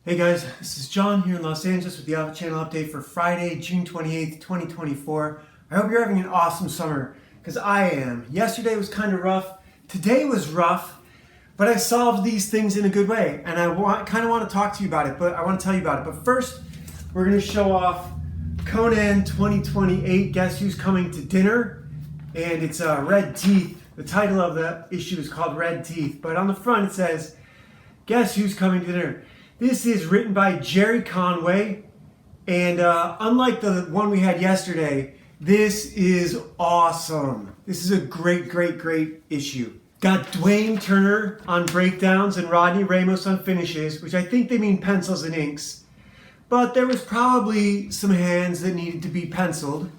Hey guys, this is John here in Los Angeles with the Alpha Channel update for Friday, June 28th, 2024. I hope you're having an awesome summer, because I am. Yesterday was kind of rough. Today was rough, but I solved these things in a good way, and I kind of want to talk to you about it, but I want to tell you about it. But first, we're going to show off Conan 2028, Guess Who's Coming to Dinner, and it's Red Teeth. The title of the issue is called Red Teeth, but on the front it says, Guess Who's Coming to Dinner. This is written by Jerry Conway, and unlike the one we had yesterday, this is awesome. This is a great issue. Got Dwayne Turner on breakdowns and Rodney Ramos on finishes, which I think they mean pencils and inks. But there was probably some hands that needed to be penciled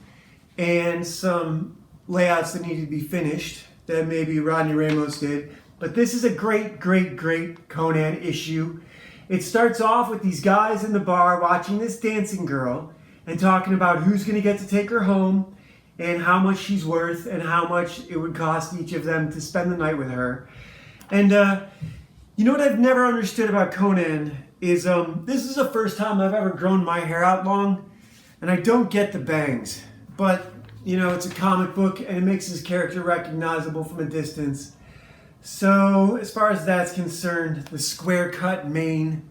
and some layouts that needed to be finished that maybe Rodney Ramos did. But this is a great Conan issue. It starts off with these guys in the bar watching this dancing girl and talking about who's going to get to take her home and how much she's worth and how much it would cost each of them to spend the night with her. And you know what I've never understood about Conan is this is the first time I've ever grown my hair out long, and I don't get the bangs. But, you know, it's a comic book and it makes his character recognizable from a distance. So, as far as that's concerned, the square cut mane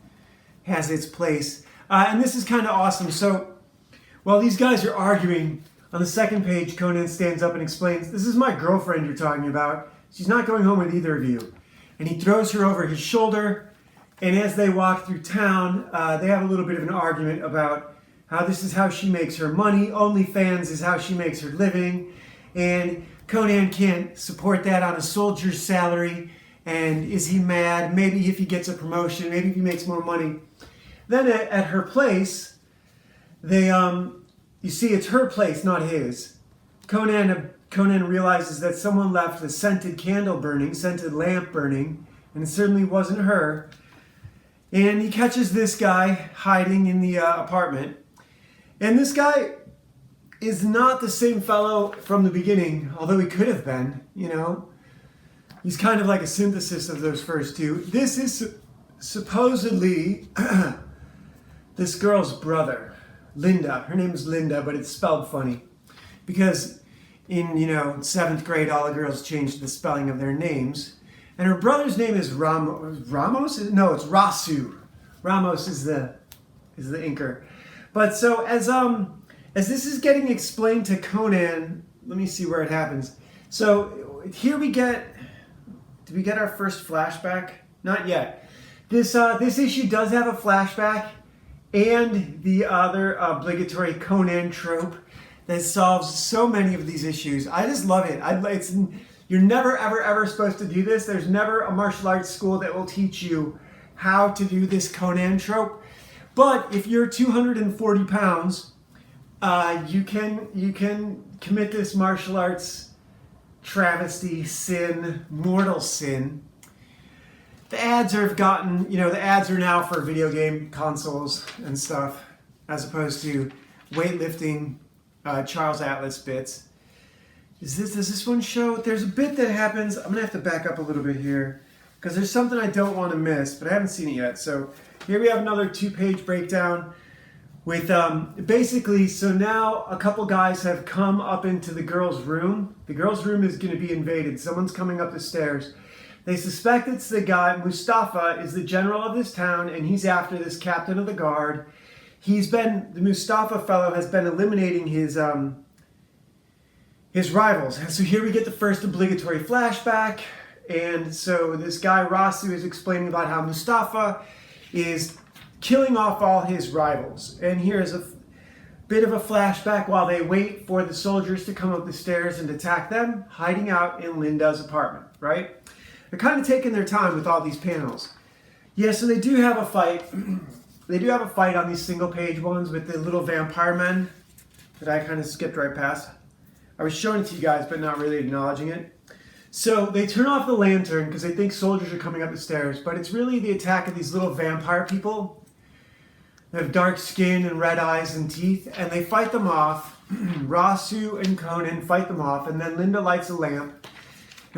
has its place. And this is kind of awesome. So, while these guys are arguing, on the second page, Conan stands up and explains, "This is my girlfriend you're talking about. She's not going home with either of you." And he throws her over his shoulder. And as they walk through town, they have a little bit of an argument about how this is how she makes her money. OnlyFans is how she makes her living. And Conan can't support that on a soldier's salary, and is he mad? Maybe if he gets a promotion, maybe if he makes more money. Then at her place, they, you see it's her place, not his. Conan realizes that someone left a scented candle burning, scented lamp burning, and it certainly wasn't her. And he catches this guy hiding in the apartment. And this guy is not the same fellow from the beginning, although he could have been, you know. He's kind of like a synthesis of those first two. This is supposedly this girl's brother, Linda. Her name is Linda, but it's spelled funny. Because in, 7th grade, all the girls changed the spelling of their names. And her brother's name is Ramos? No, it's Rasu. Ramos is the inker. But so as this is getting explained to Conan, let me see where it happens. So here we get, did we get our first flashback? Not yet. This issue does have a flashback and the other obligatory Conan trope that solves so many of these issues. I just love it. You're never ever supposed to do this. There's never a martial arts school that will teach you how to do this Conan trope. But if you're 240 pounds, you can commit this martial arts travesty, sin, mortal sin. The ads have gotten, the ads are now for video game consoles and stuff, as opposed to weightlifting Charles Atlas bits. Does this one show? There's a bit that happens. I'm gonna have to back up a little bit here because there's something I don't want to miss, but I haven't seen it yet. So here we have another 2-page breakdown. With basically, so now a couple guys have come up into the girl's room. The girl's room is going to be invaded. Someone's coming up the stairs. They suspect it's the guy. Mustafa is the general of this town, and he's after this captain of the guard. The Mustafa fellow has been eliminating his rivals. And so here we get the first obligatory flashback. And so this guy, Rasu, is explaining about how Mustafa is killing off all his rivals. And here's a bit of a flashback while they wait for the soldiers to come up the stairs and attack them, hiding out in Linda's apartment, right? They're kind of taking their time with all these panels. Yeah, so they do have a fight. They do have a fight on these single-page ones with the little vampire men that I kind of skipped right past. I was showing it to you guys, but not really acknowledging it. So they turn off the lantern because they think soldiers are coming up the stairs, but it's really the attack of these little vampire people. They have dark skin and red eyes and teeth, and they fight them off. Rasu and Conan fight them off, and then Linda lights a lamp,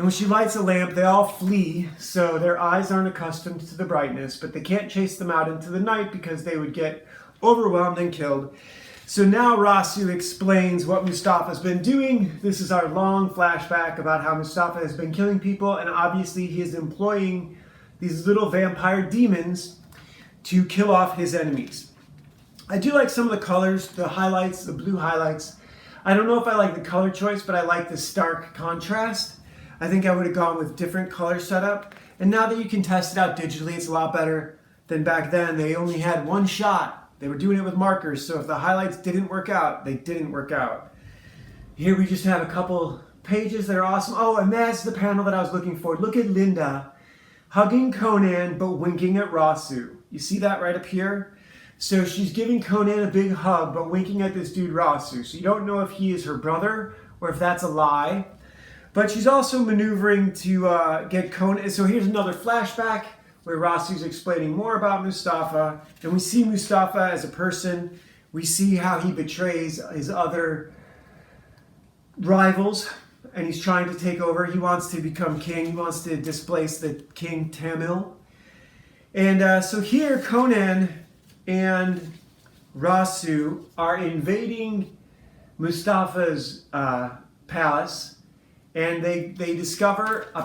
And when she lights a lamp, they all flee, so their eyes aren't accustomed to the brightness, but they can't chase them out into the night because they would get overwhelmed and killed. So now Rasu explains what Mustafa's been doing. This is our long flashback about how Mustafa has been killing people, and obviously he is employing these little vampire demons to kill off his enemies. I do like some of the colors, the highlights, the blue highlights. I don't know if I like the color choice, but I like the stark contrast. I think I would have gone with different color setup. And now that you can test it out digitally, it's a lot better than back then. They only had one shot. They were doing it with markers, so if the highlights didn't work out, they didn't work out. Here we just have a couple pages that are awesome. Oh, and that's the panel that I was looking for. Look at Linda hugging Conan, but winking at Rasu. You see that right up here? So she's giving Conan a big hug, but winking at this dude Rasu. So you don't know if he is her brother or if that's a lie. But she's also maneuvering to get Conan. So here's another flashback where Rasu's explaining more about Mustafa. And we see Mustafa as a person. We see how he betrays his other rivals. And he's trying to take over. He wants to become king. He wants to displace the king Tamil. And so here Conan and Rasu are invading Mustafa's palace. And they discover a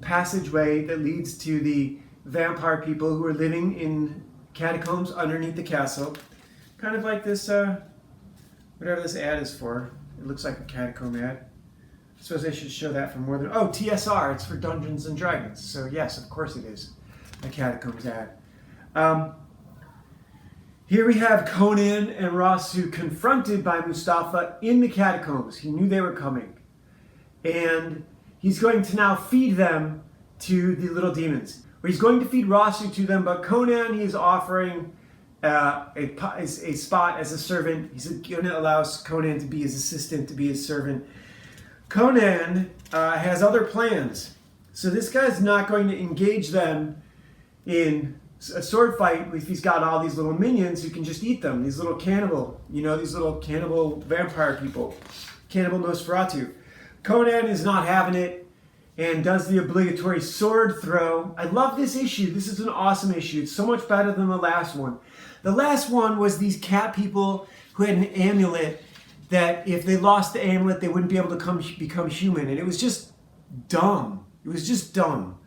passageway that leads to the vampire people who are living in catacombs underneath the castle. Kind of like this, whatever this ad is for. It looks like a catacomb ad. I suppose they should show that for more than... Oh, TSR, it's for Dungeons and Dragons. So yes, of course it is a catacombs ad. Here we have Conan and Rasu confronted by Mustafa in the catacombs. He knew they were coming. And he's going to now feed them to the little demons. Or he's going to feed Rasu to them, but Conan, he's offering a spot as a servant. He's going to allow Conan to be his assistant, to be his servant. Conan has other plans. So this guy's not going to engage them in a sword fight if he's got all these little minions who can just eat them. These little cannibal, these little cannibal vampire people. Cannibal Nosferatu. Conan is not having it and does the obligatory sword throw. I love this issue. This is an awesome issue. It's so much better than the last one. The last one was these cat people who had an amulet that if they lost the amulet, they wouldn't be able to become human. And it was just dumb. It was just dumb.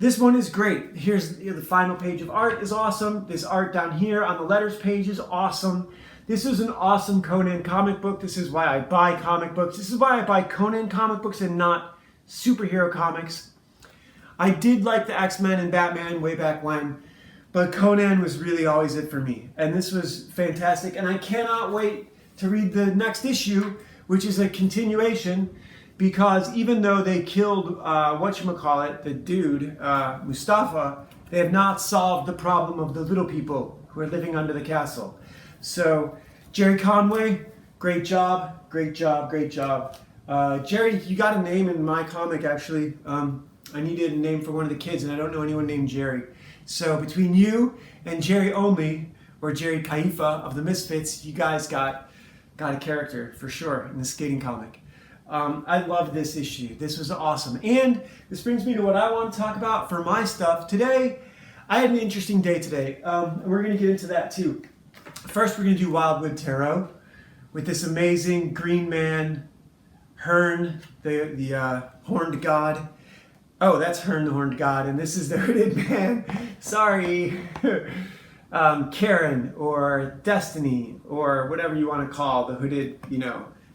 This one is great. Here's the final page of art is awesome. This art down here on the letters page is awesome. This is an awesome Conan comic book. This is why I buy comic books. This is why I buy Conan comic books and not superhero comics. I did like the X-Men and Batman way back when, but Conan was really always it for me. And this was fantastic. And I cannot wait to read the next issue, which is a continuation, because even though they killed, the dude, Mustafa, they have not solved the problem of the little people who are living under the castle. So, Jerry Conway, great job, great job, great job. Jerry, you got a name in my comic, actually. I needed a name for one of the kids, and I don't know anyone named Jerry. So, between you and Jerry Only, or Jerry Kaifa of the Misfits, you guys got a character, for sure, in the skating comic. I love this issue. This was awesome. And this brings me to what I want to talk about for my stuff. Today, I had an interesting day today. We're going to get into that, too. First, we're going to do Wildwood Tarot with this amazing green man, Hearn, the horned god. Oh, that's Hearn, the horned god, and this is the hooded man. Sorry. Karen, or Destiny, or whatever you want to call the hooded,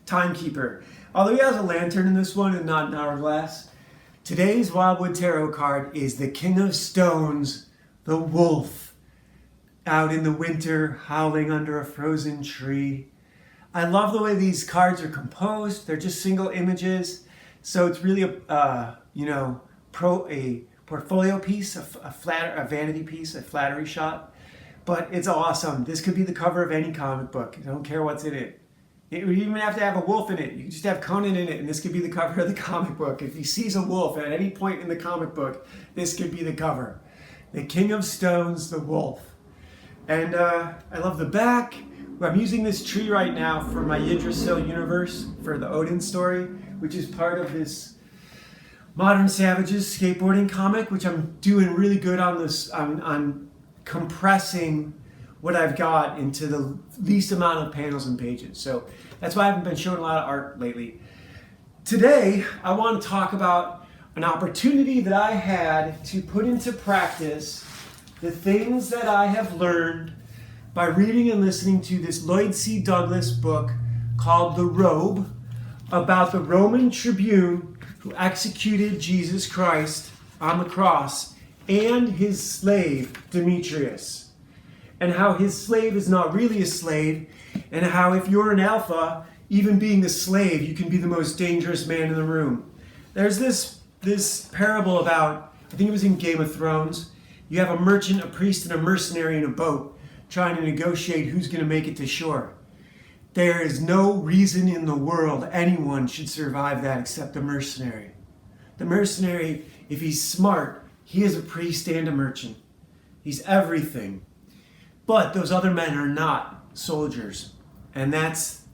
timekeeper. Although he has a lantern in this one and not an hourglass. Today's Wildwood Tarot card is the King of Stones, the wolf. Out in the winter, howling under a frozen tree. I love the way these cards are composed. They're just single images. So it's really a portfolio piece, a vanity piece, a flattery shot. But it's awesome. This could be the cover of any comic book. I don't care what's in it. It would even have to have a wolf in it. You could just have Conan in it, and this could be the cover of the comic book. If he sees a wolf at any point in the comic book, this could be the cover. The King of Stones, the wolf. And I love the back. I'm using this tree right now for my Yggdrasil universe, for the Odin story, which is part of this Modern Savage's skateboarding comic, which I'm doing really good on this, on compressing what I've got into the least amount of panels and pages. So that's why I haven't been showing a lot of art lately. Today, I want to talk about an opportunity that I had to put into practice the things that I have learned by reading and listening to this Lloyd C. Douglas book called The Robe, about the Roman tribune who executed Jesus Christ on the cross and his slave Demetrius, and how his slave is not really a slave, and how if you're an alpha, even being the slave, you can be the most dangerous man in the room. There's this parable about, I think it was in Game of Thrones. You have a merchant, a priest, and a mercenary in a boat trying to negotiate who's going to make it to shore. There is no reason in the world anyone should survive that except the mercenary. The mercenary, if he's smart, he is a priest and a merchant. He's everything. But those other men are not soldiers. And that's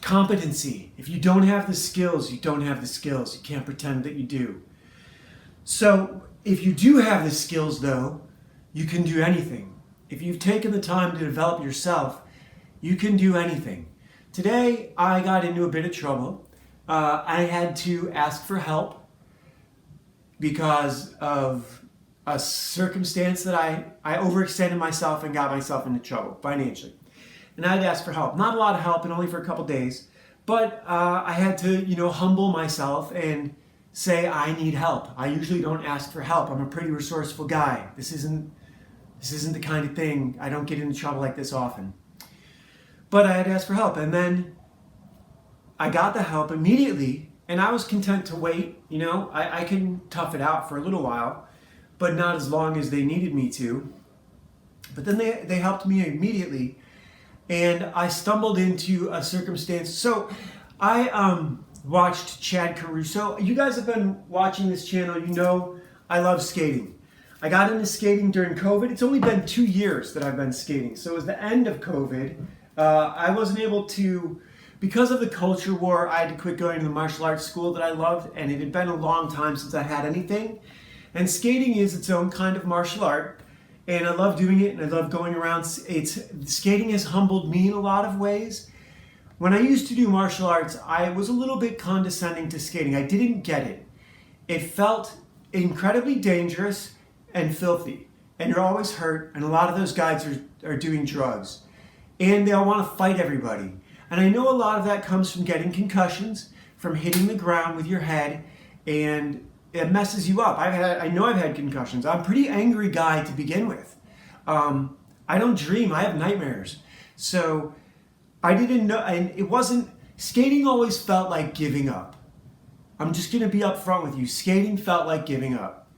competency. If you don't have the skills, you don't have the skills. You can't pretend that you do. So if you do have the skills, though, you can do anything. If you've taken the time to develop yourself, you can do anything. Today, I got into a bit of trouble. I had to ask for help because of a circumstance that I overextended myself and got myself into trouble financially. And I had to ask for help. Not a lot of help, and only for a couple days. But I had to, humble myself and say I need help. I usually don't ask for help. I'm a pretty resourceful guy. This isn't the kind of thing. I don't get into trouble like this often. But I had to ask for help, and then I got the help immediately, and I was content to wait. I can tough it out for a little while, but not as long as they needed me to. But then they helped me immediately, and I stumbled into a circumstance. So I watched Chad Caruso. You guys have been watching this channel. I love skating. I got into skating during COVID. It's only been 2 years that I've been skating. So it was the end of COVID. I wasn't able to, because of the culture war, I had to quit going to the martial arts school that I loved, and it had been a long time since I had anything. And skating is its own kind of martial art, and I love doing it, and I love going around. Skating has humbled me in a lot of ways. When I used to do martial arts, I was a little bit condescending to skating. I didn't get it. It felt incredibly dangerous and filthy, and you're always hurt, and a lot of those guys are doing drugs. And they all want to fight everybody. And I know a lot of that comes from getting concussions, from hitting the ground with your head, and it messes you up. I know I've had concussions. I'm a pretty angry guy to begin with. I don't dream. I have nightmares. So I didn't know, and skating always felt like giving up. I'm just going to be upfront with you. Skating felt like giving up,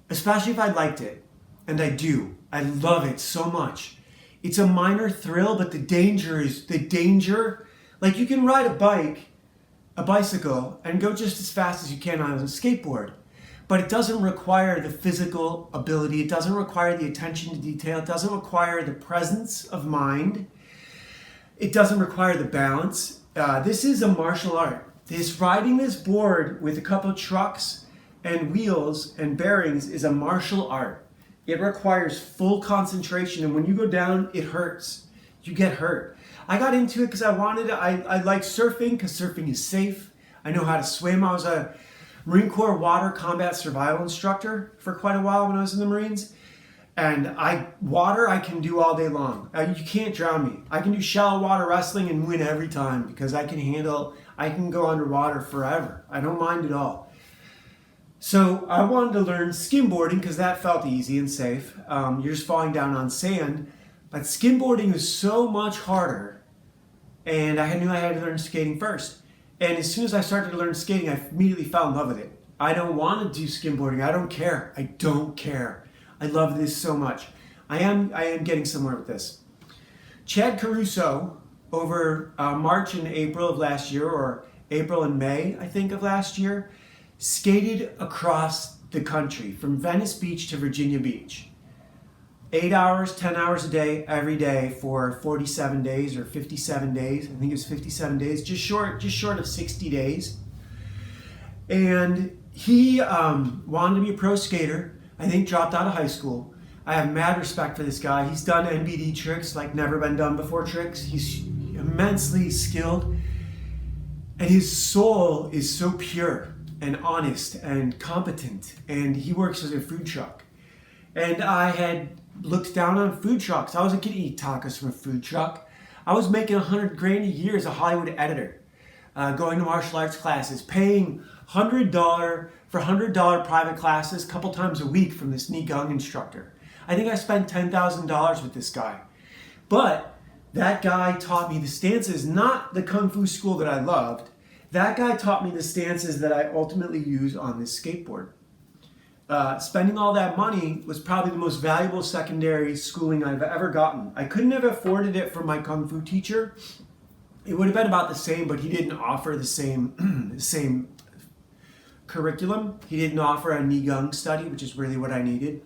especially if I liked it. And I do. I love it so much. It's a minor thrill, but the danger. Like, you can ride a bicycle, and go just as fast as you can on a skateboard. But it doesn't require the physical ability. It doesn't require the attention to detail. It doesn't require the presence of mind. It doesn't require the balance. This is a martial art. Riding this board with a couple of trucks and wheels and bearings is a martial art. It requires full concentration, and when you go down, it hurts. You get hurt. I got into it because I like surfing, because surfing is safe. I know how to swim. I was a Marine Corps water combat survival instructor for quite a while when I was in the Marines. And I can do all day long. You can't drown me. I can do shallow water wrestling and win every time, because I can go underwater forever. I don't mind at all. So I wanted to learn skimboarding because that felt easy and safe. You're just falling down on sand. But skimboarding is so much harder, and I knew I had to learn skating first. And as soon as I started to learn skating, I immediately fell in love with it. I don't want to do skimboarding. I don't care. I love this so much. I am getting somewhere with this. Chad Caruso, over March and April of last year, or April and May, I think, of last year, skated across the country from Venice Beach to Virginia Beach. 8 hours, 10 hours a day, every day for 47 days or 57 days. I think it was 57 days, just short of 60 days. And he wanted to be a pro skater. I think dropped out of high school. I have mad respect for this guy. He's done NBD tricks like never been done before tricks. He's immensely skilled. And his soul is so pure and honest and competent. And he works as a food truck. And I had looked down on food trucks. I wasn't going to eat tacos from a food truck. I was making $100 grand a year as a Hollywood editor, going to martial arts classes, paying $100 for $100 private classes a couple times a week from this Gung instructor. I think I spent $10,000 with this guy. But that guy taught me the stances, not the Kung Fu school that I loved. That guy taught me the stances that I ultimately use on this skateboard. Spending all that money was probably the most valuable secondary schooling I've ever gotten. I couldn't have afforded it from my Kung Fu teacher. It would have been about the same, but he didn't offer the same curriculum. He didn't offer a Gung study, which is really what I needed.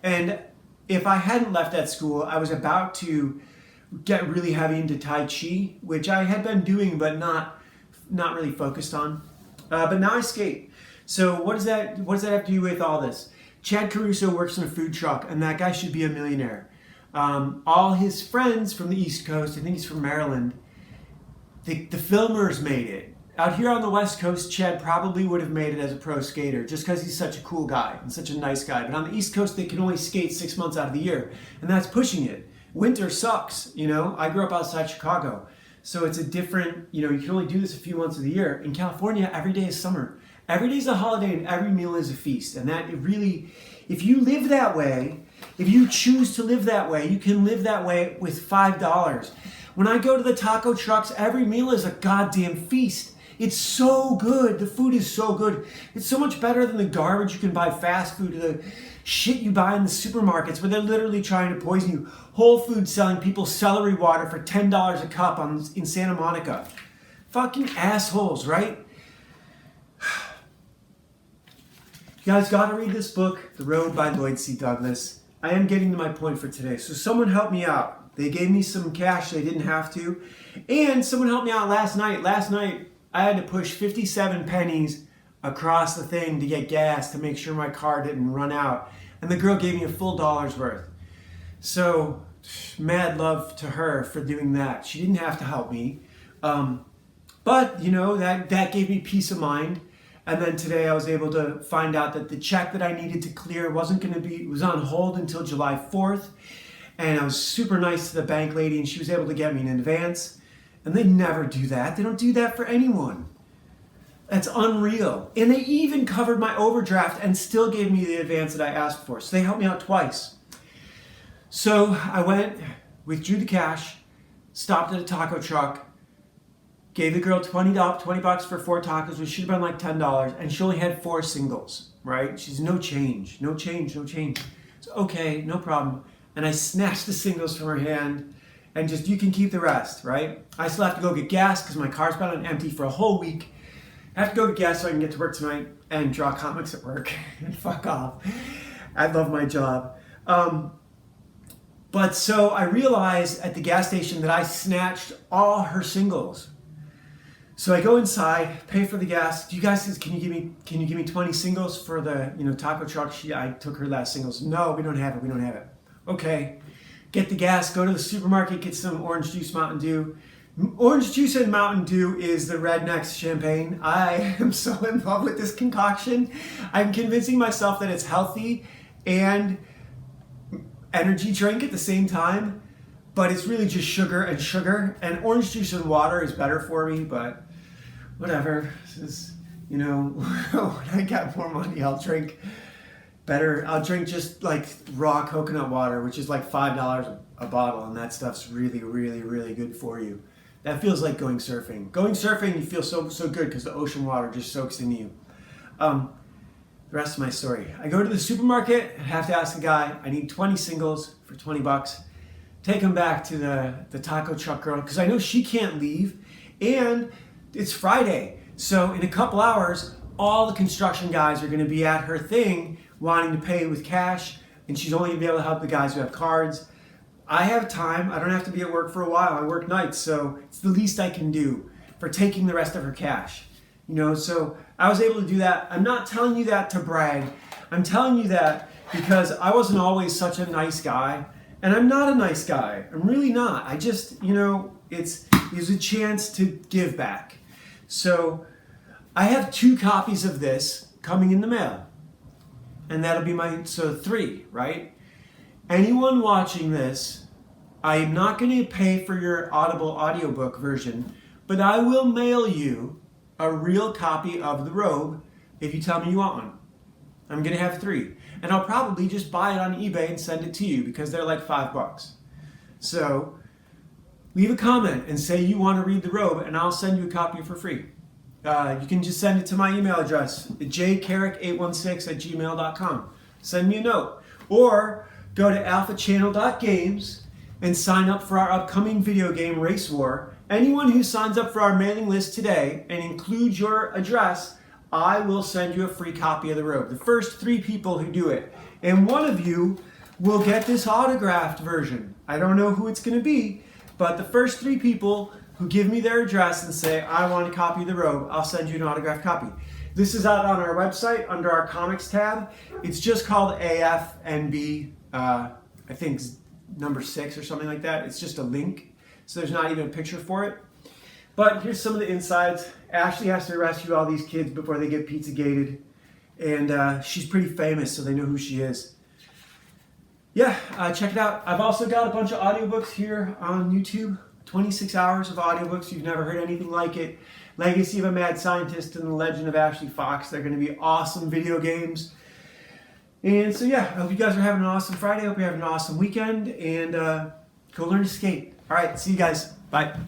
And if I hadn't left that school, I was about to get really heavy into Tai Chi, which I had been doing, but not really focused on. But now I skate. So what does that have to do with all this? Chad Caruso works in a food truck, and that guy should be a millionaire. All his friends from the East Coast, I think he's from Maryland, the filmers made it. Out here on the West Coast, Chad probably would have made it as a pro skater just because he's such a cool guy and such a nice guy. But on the East Coast, they can only skate 6 months out of the year, and that's pushing it. Winter sucks, you know? I grew up outside Chicago, so it's a different, you can only do this a few months of the year. In California, every day is summer. Every day is a holiday and every meal is a feast. And that it really, if you live that way, if you choose to live that way, you can live that way with $5. When I go to the taco trucks, every meal is a goddamn feast. It's so good. The food is so good. It's so much better than the garbage you can buy fast food, the shit you buy in the supermarkets where they're literally trying to poison you. Whole Foods selling people celery water for $10 a cup in Santa Monica. Fucking assholes, right? You guys gotta read this book, The Road by Lloyd C. Douglas. I am getting to my point for today. So someone help me out. They gave me some cash they didn't have to. And someone helped me out last night. Last night, I had to push 57 pennies across the thing to get gas to make sure my car didn't run out. And the girl gave me a full dollar's worth. So, mad love to her for doing that. She didn't have to help me. But, that gave me peace of mind. And then today I was able to find out that the check that I needed to clear was on hold until July 4th. And I was super nice to the bank lady and she was able to get me in advance. And they never do that. They don't do that for anyone. That's unreal. And they even covered my overdraft and still gave me the advance that I asked for. So they helped me out twice. So I went, withdrew the cash, stopped at a taco truck, gave the girl $20 for 4 tacos, which should have been like $10, and she only had 4 singles, right? She's no change. So, okay, no problem. And I snatched the singles from her hand, and just, you can keep the rest, right? I still have to go get gas because my car's been on empty for a whole week. I have to go get gas so I can get to work tonight and draw comics at work and fuck off. I love my job. But so I realized at the gas station that I snatched all her singles. So I go inside, pay for the gas. Do you guys, can you give me 20 singles for the, taco truck? I took her last singles. No, we don't have it. Okay. Get the gas, go to the supermarket, get some orange juice, Mountain Dew. Orange juice and Mountain Dew is the Redneck's champagne. I am so in love with this concoction. I'm convincing myself that it's healthy and energy drink at the same time, but it's really just sugar. And orange juice and water is better for me, but whatever. This is, when I get more money, I'll drink better. I'll drink just like raw coconut water, which is like $5 a bottle, and that stuff's really, really, really good for you. That feels like going surfing. Going surfing, you feel so good because the ocean water just soaks into you. The rest of my story. I go to the supermarket, I have to ask the guy, I need 20 singles for $20. Take them back to the taco truck girl because I know she can't leave. And it's Friday. So in a couple hours, all the construction guys are going to be at her thing wanting to pay with cash. And she's only going to be able to help the guys who have cards. I have time. I don't have to be at work for a while. I work nights. So it's the least I can do for taking the rest of her cash. So I was able to do that. I'm not telling you that to brag. I'm telling you that because I wasn't always such a nice guy. And I'm not a nice guy. I'm really not. I just, it's a chance to give back. So I have 2 copies of this coming in the mail. And that'll be so 3, right? Anyone watching this, I'm not going to pay for your Audible audiobook version, but I will mail you a real copy of the robe if you tell me you want one. I'm going to have 3. And I'll probably just buy it on eBay and send it to you because they're like $5. So leave a comment and say you want to read the robe and I'll send you a copy for free. You can just send it to my email address, jcarrick816@gmail.com. Send me a note. Or go to alphachannel.games and sign up for our upcoming video game Race War. Anyone who signs up for our mailing list today and includes your address, I will send you a free copy of the robe. The first 3 people who do it. And one of you will get this autographed version. I don't know who it's going to be, but the first 3 people who give me their address and say, I want a copy of the robe, I'll send you an autographed copy. This is out on our website under our comics tab. It's just called AFNB, I think number 6 or something like that. It's just a link, so there's not even a picture for it. But here's some of the insides. Ashley has to rescue all these kids before they get Pizzagated. And she's pretty famous, so they know who she is. Yeah, check it out. I've also got a bunch of audiobooks here on YouTube. 26 hours of audiobooks. You've never heard anything like it. Legacy of a Mad Scientist and The Legend of Ashley Fox. They're going to be awesome video games. And so yeah, I hope you guys are having an awesome Friday. I hope you're having an awesome weekend. And go learn to skate. All right, see you guys. Bye.